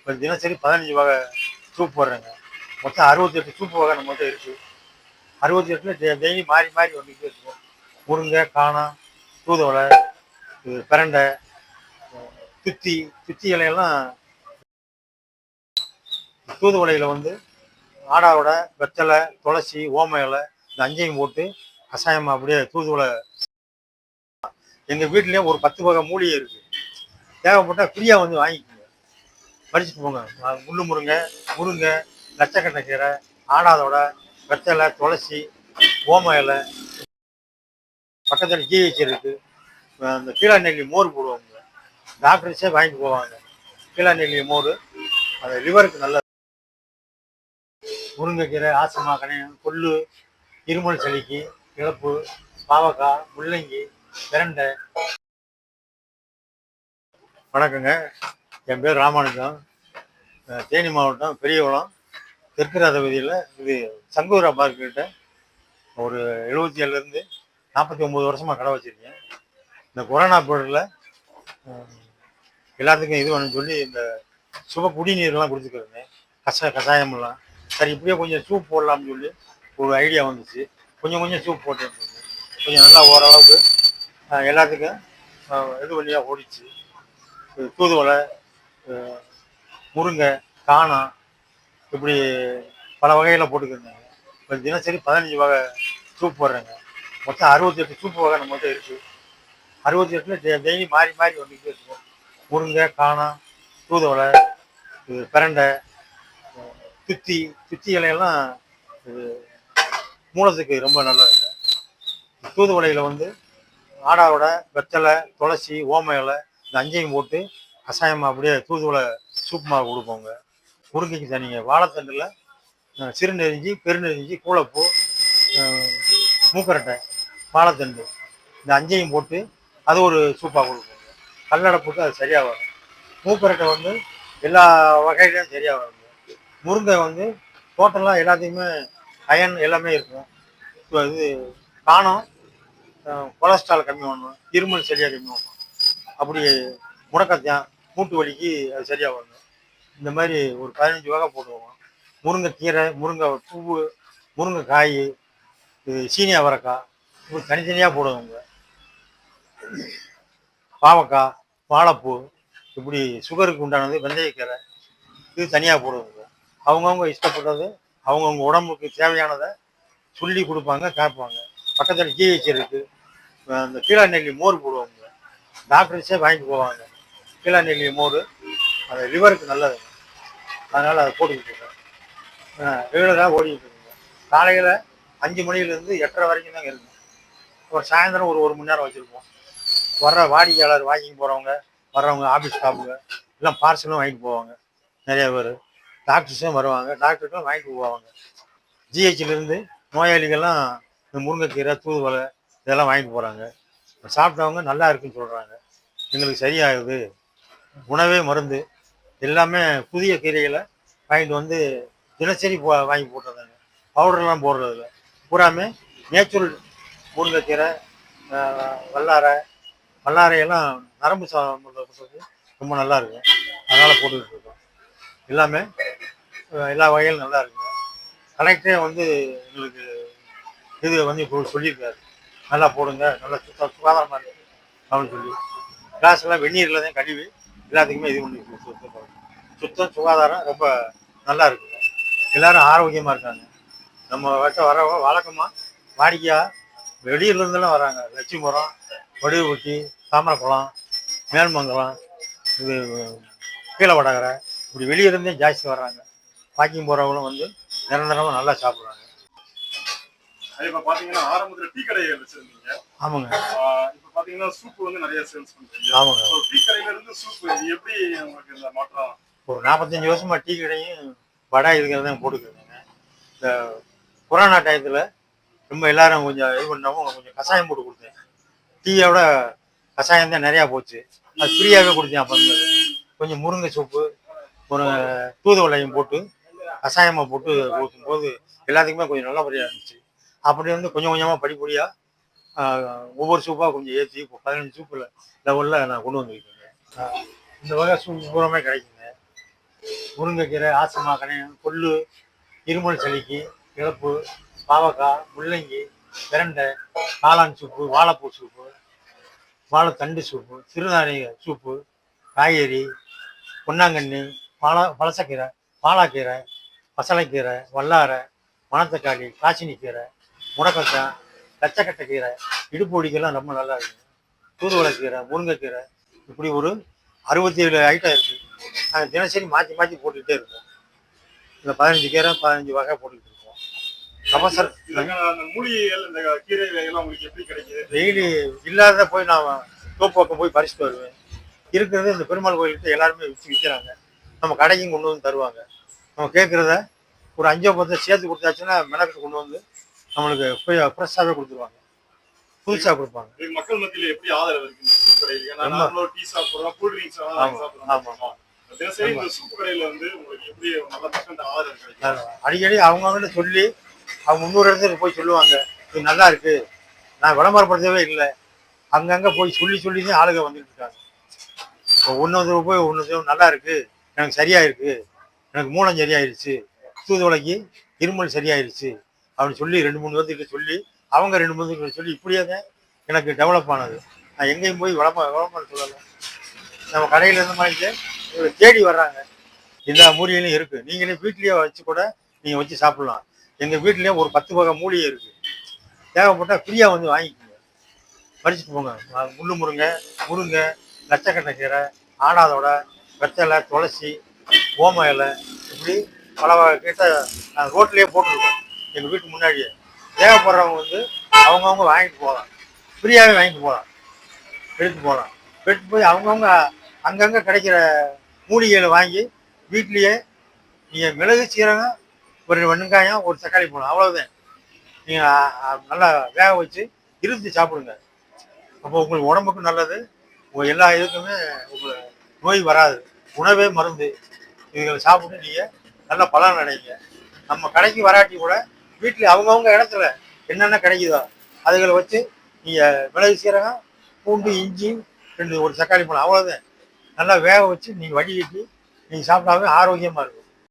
இப்போ தினசரி 15 வகை சூப் போடுறேங்க. மொத்தம் 68 சூப்பு வகை நம்மகிட்ட இருக்குது. 68ல் டெய்லி மாறி மாறி வந்துக்கிட்டே இருக்கும். முருங்கை, காணம், தூதுவளை, பிரண்டை, துத்தி துத்தி இலையெல்லாம் தூதுவளையில் வந்து ஆடாவோட வெத்தலை, துளசி, ஓம இலை இந்த 5ஐயும் போட்டு கஷாயமாக அப்படியே தூதுவளை. எங்கள் வீட்லேயே ஒரு 10 வகை மூலிகை இருக்குது. தேவைப்பட்டால் ஃப்ரீயாக வந்து வாங்கிக்கோங்க, பறிச்சுட்டு போங்க. முள்ளு முருங்கை, லட்சக்கட்டை கீரை, ஆடாதோட வெத்தலை, துளசி, ஓம இலை, பக்கத்தில் ஜிஹெச் இருக்குது. அந்த கீழா நெல்லி மோர் போடுவாங்க, டாக்டர்ஸே வாங்கிட்டு போவாங்க. கீழா நெல்லி மோர் அது லிவருக்கு நல்லது. முருங்கைக்கீரை, ஆசமா, கணையம், கொள்ளு, இருமல் சளிக்கு, இழப்பு, பாவக்காய், முள்ளங்கி, பிரண்டை. வணக்கங்க, என் பேர் ராமானுஜம். தேனி மாவட்டம் பெரியகுளம் தெற்கு ரதவதியில் இது சங்கூரா பார்க்கிட்ட ஒரு 77லேருந்து 49 வருஷமாக கடை வச்சுருக்கேன். இந்த கொரோனா பீரியடில் எல்லாத்துக்கும் இது வேணும்னு சொல்லி இந்த சுப குடிநீர்லாம் கொடுத்துக்கிறேன், கஷாயமெல்லாம். சரி, இப்படியே கொஞ்சம் சூப் போடலாம்னு சொல்லி ஒரு ஐடியா வந்துச்சு. கொஞ்சம் சூப் போட்டேன். கொஞ்சம் நல்லா ஓரளவுக்கு எல்லாத்துக்கும் இது வழியாக ஓடிச்சு. தூதுவளை, முருங்கை, காணம் இப்படி பல வகையில் போட்டுக்கிறேங்க. இப்போ தினசரி 15 வகை சூப் போடுறேங்க. மொத்தம் 68 சூப்பு வகை நம்மகிட்ட இருக்குது. 68ல் டெய்லி மாறி மாறி வந்துக்கிட்டே இருக்கும். முருங்கை, காணம், தூதுவளை, பிரண்டை, துத்தி இலையெல்லாம் மூலத்துக்கு ரொம்ப நல்லதுங்க. தூதுவளையில் வந்து ஆடாவோட வெத்தலை, துளசி, ஓம இலை இந்த 5ஐயும் போட்டு கஷாயமாக அப்படியே தூதுவளை சூப் மாவு கொடுப்போங்க. முருங்கைக்கு தனிங்க. வாழைத்தண்டில் சிறுநெறிஞ்சி, பெருநெறிஞ்சி, கூளைப்பூ, மூக்கரட்டை, வாழைத்தண்டு இந்த 5ஐயும் போட்டு அது ஒரு சூப்பாக கொடுப்போங்க. கல்லடைப்புக்கு அது சரியாக வரும். மூக்கரட்டை வந்து எல்லா வகையிலையும் சரியாக வருங்க. முருங்கை வந்து டோட்டலாக எல்லாத்தையுமே அயன் எல்லாமே இருக்கும். இப்போ இது காணம் கொலஸ்ட்ரால் கம்மி பண்ணணும், இருமல் சரியாக கம்மி பண்ணணும். அப்படி முடக்கத்தான், மூட்டு வலிக்கு அது சரியாக வரணும். இந்த மாதிரி ஒரு 15 வகை போடுவோம். முருங்கைக்கீரை, முருங்கை பூவு, முருங்கைக்காய், சீனி அவரைக்காய் இப்படி தனித்தனியாக போடுவோங்க. பாவக்காய், வாழைப்பூ இப்படி சுகருக்கு உண்டானது, வெந்தயக்கீரை இது தனியாக போடுவோங்க. அவங்கவுங்க இஷ்டப்பட்டது அவங்கவுங்க உடம்புக்கு தேவையானதை சொல்லி கொடுப்பாங்க, கேட்பாங்க. பக்கத்தில் ஜிஹெச் இருக்குது. அந்த கீழா நெல்லி மோர் போடுவாங்க, டாக்டர்ஸே வாங்கிட்டு போவாங்க. கீழா நெல்லி மோர் அது லிவருக்கு நல்லது, அதனால் அதை போட்டுக்கிட்டு இருக்கேன். ரெகுலராக ஓடிக்கிட்டு இருக்குங்க. காலையில் 5 மணிலேருந்து 8:30 வரைக்கும் தாங்க இருக்கும். ஒரு சாயந்தரம் ஒரு மணி நேரம் வச்சுருப்போம். வர்ற வாடிக்கையாளர், வாக்கிங் போகிறவங்க, வர்றவங்க, ஆஃபீஸ் ஸ்டாஃபுங்க எல்லாம் பார்சலும் வாங்கிட்டு போவாங்க. நிறைய பேர் டாக்டர்ஸும் வருவாங்க, டாக்டருக்கும் வாங்கிட்டு போவாங்க. ஜிஹெச்சிலேருந்து நோயாளிகள்லாம் இந்த முருங்கைக்கீரை, தூதுவளை இதெல்லாம் வாங்கிட்டு போகிறாங்க. சாப்பிட்டவங்க நல்லா இருக்குன்னு சொல்கிறாங்க. எங்களுக்கு சரியாகுது, உணவே மருந்து, எல்லாமே புதிய கீரைகளை வாங்கிட்டு வந்து தினசரி வாங்கி போட்டுறதாங்க. பவுடர்லாம் போடுறதில்ல, பூராமே நேச்சுரல் முருங்கைக்கீரை, வல்லாரையெல்லாம் நரம்பு சாப்பிட்றது ரொம்ப நல்லா இருக்கும், அதனால் போட்டுக்கிட்டு இருக்கோம். எல்லாமே எல்லா வகையிலும் நல்லா இருக்குங்க. கலெக்டரே வந்து எங்களுக்கு இது வந்து இப்போ சொல்லியிருக்காரு, நல்லா போடுங்க, நல்லா சுகாதாரமாக இருக்குது அப்படின்னு சொல்லி. கிளாஸ்லாம் வெந்நீரில் தான் கழுவி எல்லாத்துக்குமே இது பண்ணி சுத்தம் சுகாதாரம் ரொம்ப நல்லா இருக்குங்க. எல்லோரும் ஆரோக்கியமாக இருக்காங்க. நம்ம கிட்ட வரவங்க வழக்கமாக வாடிக்கையாக வெளியூர்லேருந்தெல்லாம் வராங்க. லட்சுமிபுரம், வடுகுப்பட்டி, தாமரக்குளம், மேல்மங்கலம், இது கீழே வடகரை இப்படி வெளியிலேருந்தே ஜாஸ்தி வர்றாங்க. வாக்கிங் போகிறவங்களும் வந்து நிரந்தரமாக நல்லா சாப்பிட்றாங்க. இப்போ பார்த்தீங்கன்னா ஆரம்பத்தில் டீ கடைகள் வச்சுருந்தீங்க. ஆமாங்க. இப்போ பார்த்தீங்கன்னா சூப்பு வந்து நிறைய சேல்ஸ் பண்ணுறீங்க. ஆமாங்க. டீ கடையிலேருந்து சூப்பு எப்படி உங்களுக்கு இந்த மாற்றம்? ஒரு 45 வருஷமாக டீ கடையும் வடை இருக்கிறத போட்டுக்கிறேங்க. இந்த கொரோனா டயத்தில் ரொம்ப எல்லாரும் கொஞ்சம் இது பண்ணவும் கொஞ்சம் கஷாயம் போட்டு கொடுத்தேன். டீயோட கஷாயம் தான் நிறையா போச்சு. அது ஃப்ரீயாகவே கொடுத்தேன். அப்போ கொஞ்சம் முருங்கை சூப்பு, ஒரு தூதுவளையும் போட்டு கஷாயமாக போட்டு ஊற்றும்போது எல்லாத்துக்குமே கொஞ்சம் நல்லபடியாக இருந்துச்சு. அப்படி வந்து கொஞ்சம் கொஞ்சமாக படிப்படியாக ஒவ்வொரு சூப்பாக கொஞ்சம் ஏற்றி இப்போ 15 சூப்பில் லெவலில் நான் கொண்டு வந்துருக்கேங்க. இந்த வகை சூப் பூராமே கிடைக்குங்க. முருங்கைக்கீரை, ஆசமா, கணையம், கொள்ளு, இருமல் சளிக்கு, இழப்பு, பாவக்காய், முள்ளங்கி, பிரண்டை, காளான் சூப்பு, வாழைப்பூ சூப்பு, வாழைத்தண்டு சூப்பு, சிறுதானிய சூப்பு, காய்கறி, பொன்னாங்கண்ணி, பழசக்கீரை, பாலாக்கீரை, பசலைக்கீரை, வல்லாரை, மணத்தக்காளி, காசினிக்கீரை, முடக்கத்தான், கச்சக்கட்டை இடுப்பு ஒடிக்கெல்லாம் ரொம்ப நல்லா இருக்குது. தூதுவளைக்கீரை, முருங்கைக்கீரை, இப்படி ஒரு 67 ஐட்டம் இருக்குது. நாங்கள் தினசரி மாற்றி மாற்றி போட்டுக்கிட்டே இருக்கோம். இந்த 15 கீரை 15 வகை போட்டுக்கிட்டு இருக்கோம். கபசர் மூலிகைகள் இந்த கீரை எல்லாம் உங்களுக்கு எப்படி கிடைக்குது? டெய்லி இல்லாத போய் நான் தோப்பு பக்கம் போய் பறிச்சுட்டு வருவேன். இருக்கிறது இந்த பெருமாள் கோயில்கிட்ட எல்லாருமே விற்கிறாங்க. நம்ம கடைக்கும் கொண்டு வந்து தருவாங்க. நம்ம கேட்குறத ஒரு 5 10 சேர்த்து கொடுத்தாச்சுன்னா மிளகு கொண்டு வந்து நம்மளுக்கு ஃப்ரெஷ்ஷாகவே கொடுத்துருவாங்க, புதுசாக கொடுப்பாங்க. மக்கள் மத்தியில் எப்படி ஆதரவு இருக்கு சூப் கடையில்? ஏன்னா டீ சாப்பிட்றோம், கூல் ட்ரிங்க்ஸ் சாப்பிட்றோம். தினசரி இந்த சூப்பு கடையில் வந்து உங்களுக்கு எப்படி நல்ல மக்கள் ஆதரவு கிடைக்கும்? அடிக்கடி அவங்கவுங்கன்னு சொல்லி அவங்க 300 இடத்துக்கு போய் சொல்லுவாங்க, இது நல்லா இருக்கு. நான் விளம்பரப்படுத்தவே இல்லை, அங்கங்கே போய் சொல்லி சொல்லி தான் ஆளுங்க வந்துட்டு இருக்காங்க. இப்போ ஒன்று போய் ஒன்று நல்லா இருக்கு, எனக்கு சரியாயிருக்கு, எனக்கு மூலம் சரியாயிருச்சு, தூதுவளைக்கு இருமல் சரியாயிருச்சு அப்படின்னு சொல்லி 2-3 பேர்த்துக்கிட்ட சொல்லி அவங்க 2 பேர்த்துக்கிட்ட சொல்லி இப்படியே தான் எனக்கு டெவலப் ஆனது. நான் எங்கேயும் போய் விளம்பரம் சொல்லலை. நம்ம கடையில் இருந்த மாதிரி உங்களை தேடி வர்றாங்க. எல்லா மூலிகையிலும் இருக்குது. நீங்களே வீட்லேயே வச்சு கூட நீங்கள் வச்சு சாப்பிட்லாம். எங்கள் வீட்லேயே ஒரு 10 வகை மூலிகை இருக்குது. தேவைப்பட்டால் ஃப்ரீயாக வந்து வாங்கிக்கோங்க, பறிச்சுட்டு போங்க. முள்ளு முருங்கை, லட்சக்கட்டை கீரை, ஆடாதோட, வெத்தலை, துளசி, ஓம இலை, இப்படி பல வகை கிட்ட நாங்கள் ரோட்லேயே போட்டுருக்கோம். எங்கள் வீட்டு முன்னாடியே தேவைப்படுறவங்க வந்து அவங்கவுங்க வாங்கிட்டு போகலாம், ஃப்ரீயாகவே வாங்கிட்டு போகலாம், எடுத்து போகலாம். எடுத்து போய் அவங்கவுங்க அங்கங்கே கிடைக்கிற மூலிகைகளை வாங்கி வீட்லேயே நீங்கள் மிளகு, சீரகம், ஒரு வெங்காயம், ஒரு தக்காளி போடலாம், அவ்வளோதான். நீங்கள் நல்லா வேக வச்சு இருந்து சாப்பிடுங்க. அப்போ உங்களுக்கு உடம்புக்கும் நல்லது, உங்கள் எல்லா இதுக்குமே உங்களுக்கு நோய் வராது. உணவே மருந்து. இதுகளை சாப்பிட்டு நீங்கள் நல்ல பலன் அடைங்க. நம்ம கடைக்கு வராட்டி கூட வீட்டில் அவங்கவுங்க இடத்துல என்னென்ன கிடைக்குதோ அதுகளை வச்சு நீங்கள் மிளகு, சீரகம், பூண்டு, இஞ்சி, ஒரு தக்காளி பழம், அவ்வளோதான். நல்லா வேக வச்சு நீங்கள் வடிகட்டி நீங்கள் சாப்பிட்டாவே ஆரோக்கியமாக இருக்கும்.